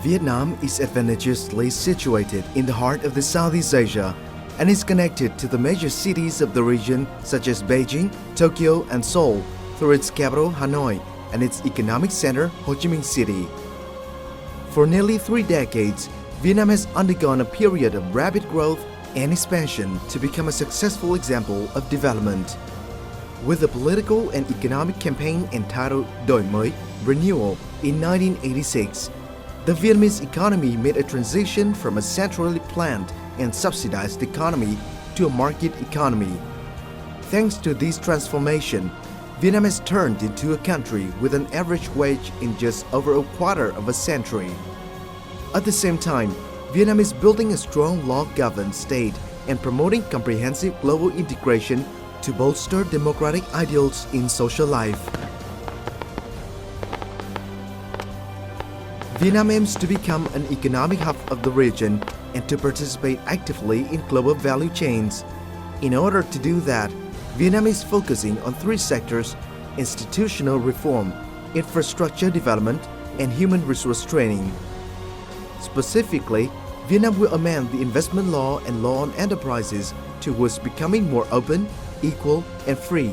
Vietnam is advantageously situated in the heart of the Southeast Asia and is connected to the major cities of the region such as Beijing, Tokyo, and Seoul through its capital Hanoi and its economic center Ho Chi Minh City. For nearly 3 decades, Vietnam has undergone a period of rapid growth and expansion to become a successful example of development. With a political and economic campaign entitled Đổi mới, Renewal, in 1986, the Vietnamese economy made a transition from a centrally planned and subsidized economy to a market economy. Thanks to this transformation, Vietnam has turned into a country with an average wage in just over a quarter of a century. At the same time, Vietnam is building a strong law-governed state and promoting comprehensive global integration to bolster democratic ideals in social life. Vietnam aims to become an economic hub of the region and to participate actively in global value chains. In order to do that, Vietnam is focusing on 3 sectors: institutional reform, infrastructure development, and human resource training. Specifically, Vietnam will amend the investment law and law on enterprises towards becoming more open, equal, and free.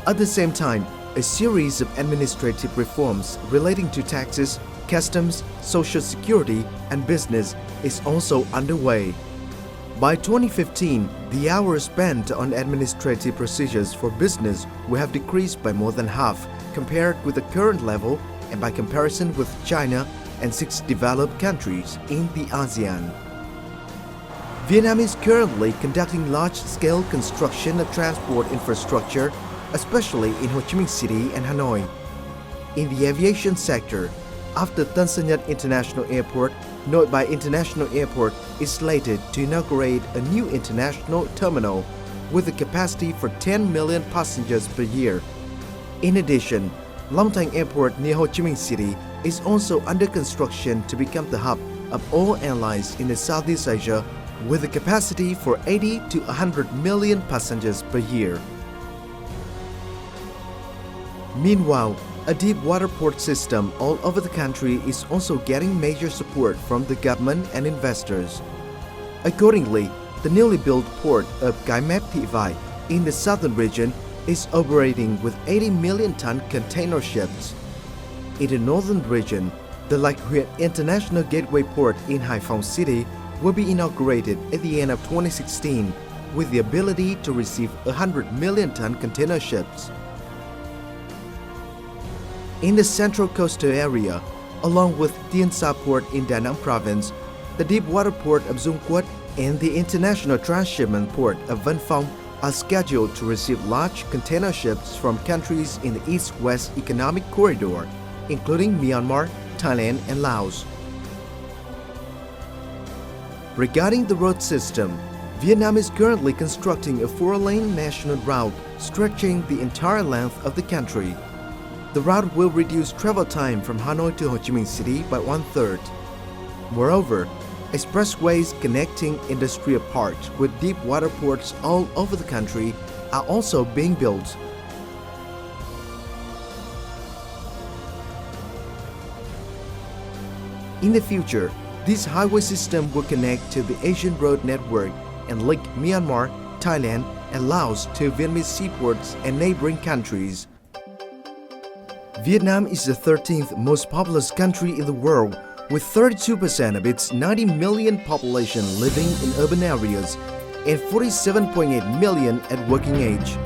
At the same time, a series of administrative reforms relating to taxes, customs, social security, and business is also underway. By 2015, the hours spent on administrative procedures for business will have decreased by more than half compared with the current level and by comparison with China and 6 developed countries in the ASEAN. Vietnam is currently conducting large-scale construction of transport infrastructure, especially in Ho Chi Minh City and Hanoi. In the aviation sector, after Tân Sơn Nhất International Airport, Nội Bài International Airport is slated to inaugurate a new international terminal with a capacity for 10 million passengers per year. In addition, Long Thanh Airport near Ho Chi Minh City is also under construction to become the hub of all airlines in the Southeast Asia with a capacity for 80 to 100 million passengers per year. Meanwhile, a deep water port system all over the country is also getting major support from the government and investors. Accordingly, the newly built port of Cái Mép Thị Vải in the southern region is operating with 80 million ton container ships. In the northern region, the Lạch Huyện International Gateway Port in Hải Phòng City will be inaugurated at the end of 2016 with the ability to receive 100 million ton container ships. In the central coastal area, along with Tiên Sa Port in Da Nang Province, the deep water port of Dung Quất and the international transshipment port of Văn Phong are scheduled to receive large container ships from countries in the East-West Economic Corridor, including Myanmar, Thailand, and Laos. Regarding the road system, Vietnam is currently constructing a 4-lane national route stretching the entire length of the country. The route will reduce travel time from Hanoi to Ho Chi Minh City by 1/3. Moreover, expressways connecting industrial parks with deep water ports all over the country are also being built. In the future, this highway system will connect to the Asian Road Network and link Myanmar, Thailand, and Laos to Vietnamese seaports and neighboring countries. Vietnam is the 13th most populous country in the world, with 32% of its 90 million population living in urban areas and 47.8 million at working age.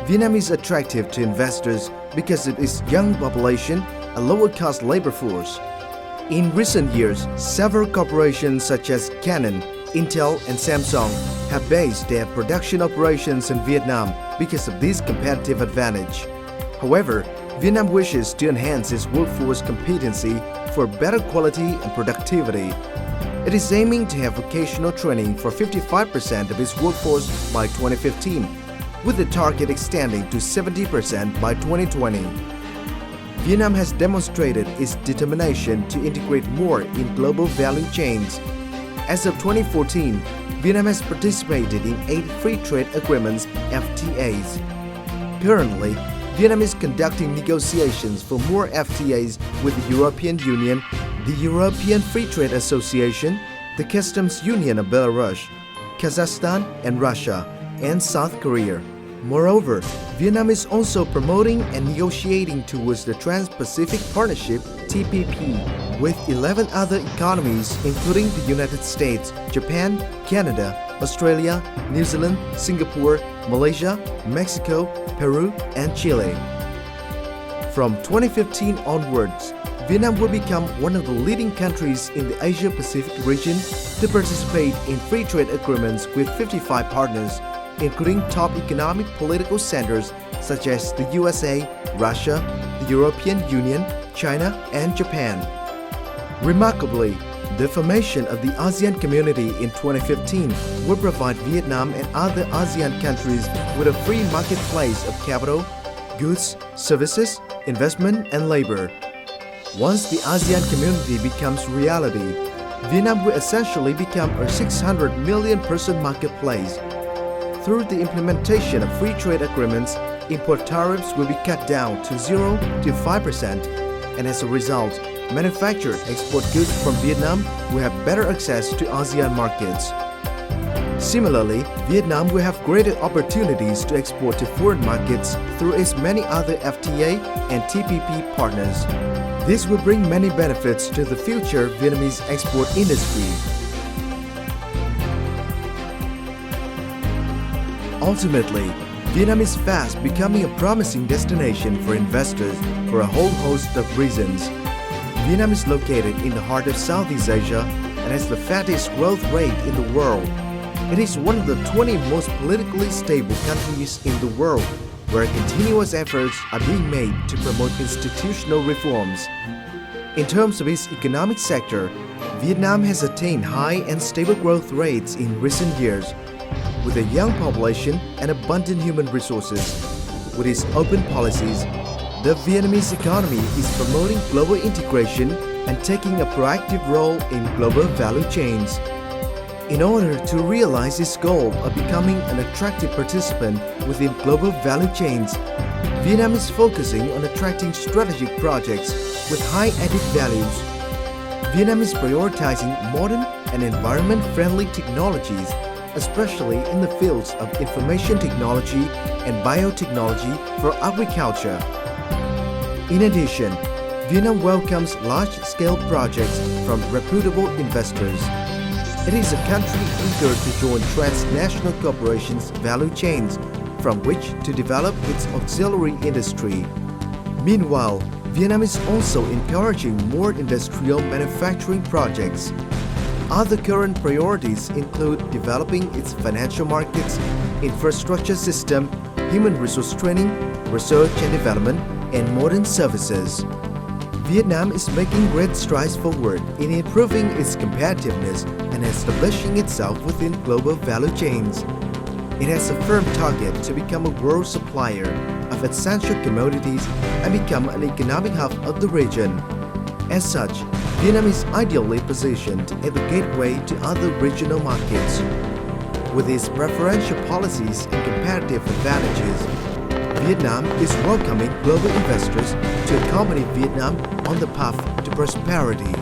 Vietnam is attractive to investors because of its young population and lower-cost labor force. In recent years, several corporations such as Canon, Intel, and Samsung have based their production operations in Vietnam because of this competitive advantage. However, Vietnam wishes to enhance its workforce competency for better quality and productivity. It is aiming to have vocational training for 55% of its workforce by 2015, with the target extending to 70% by 2020. Vietnam has demonstrated its determination to integrate more in global value chains. As of 2014, Vietnam has participated in 8 free trade agreements (FTAs). Currently, Vietnam is conducting negotiations for more FTAs with the European Union, the European Free Trade Association, the Customs Union of Belarus, Kazakhstan and Russia, and South Korea. Moreover, Vietnam is also promoting and negotiating towards the Trans-Pacific Partnership (TPP) with 11 other economies including the United States, Japan, Canada, Australia, New Zealand, Singapore, Malaysia, Mexico, Peru, and Chile. From 2015 onwards, Vietnam will become one of the leading countries in the Asia-Pacific region to participate in free trade agreements with 55 partners, including top economic political centers such as the USA, Russia, the European Union, China, and Japan. Remarkably, the formation of the ASEAN community in 2015 will provide Vietnam and other ASEAN countries with a free marketplace of capital, goods, services, investment, and labor. Once the ASEAN community becomes reality, Vietnam will essentially become a 600 million person marketplace. Through the implementation of free trade agreements, import tariffs will be cut down to 0 to 5%, and as a result, manufactured export goods from Vietnam will have better access to ASEAN markets. Similarly, Vietnam will have greater opportunities to export to foreign markets through its many other FTA and TPP partners. This will bring many benefits to the future Vietnamese export industry. Ultimately, Vietnam is fast becoming a promising destination for investors for a whole host of reasons. Vietnam is located in the heart of Southeast Asia and has the fastest growth rate in the world. It is one of the 20 most politically stable countries in the world, where continuous efforts are being made to promote institutional reforms. In terms of its economic sector, Vietnam has attained high and stable growth rates in recent years. With a young population and abundant human resources, with its open policies, the Vietnamese economy is promoting global integration and taking a proactive role in global value chains. In order to realize its goal of becoming an attractive participant within global value chains, Vietnam is focusing on attracting strategic projects with high added values. Vietnam is prioritizing modern and environment-friendly technologies, especially in the fields of information technology and biotechnology for agriculture. In addition, Vietnam welcomes large-scale projects from reputable investors. It is a country eager to join transnational corporations' value chains from which to develop its auxiliary industry. Meanwhile, Vietnam is also encouraging more industrial manufacturing projects. Other current priorities include developing its financial markets, infrastructure system, human resource training, research and development, and modern services. Vietnam is making great strides forward in improving its competitiveness and establishing itself within global value chains. It has a firm target to become a world supplier of essential commodities and become an economic hub of the region. As such, Vietnam is ideally positioned at the gateway to other regional markets. With its preferential policies and competitive advantages, Vietnam is welcoming global investors to accompany Vietnam on the path to prosperity.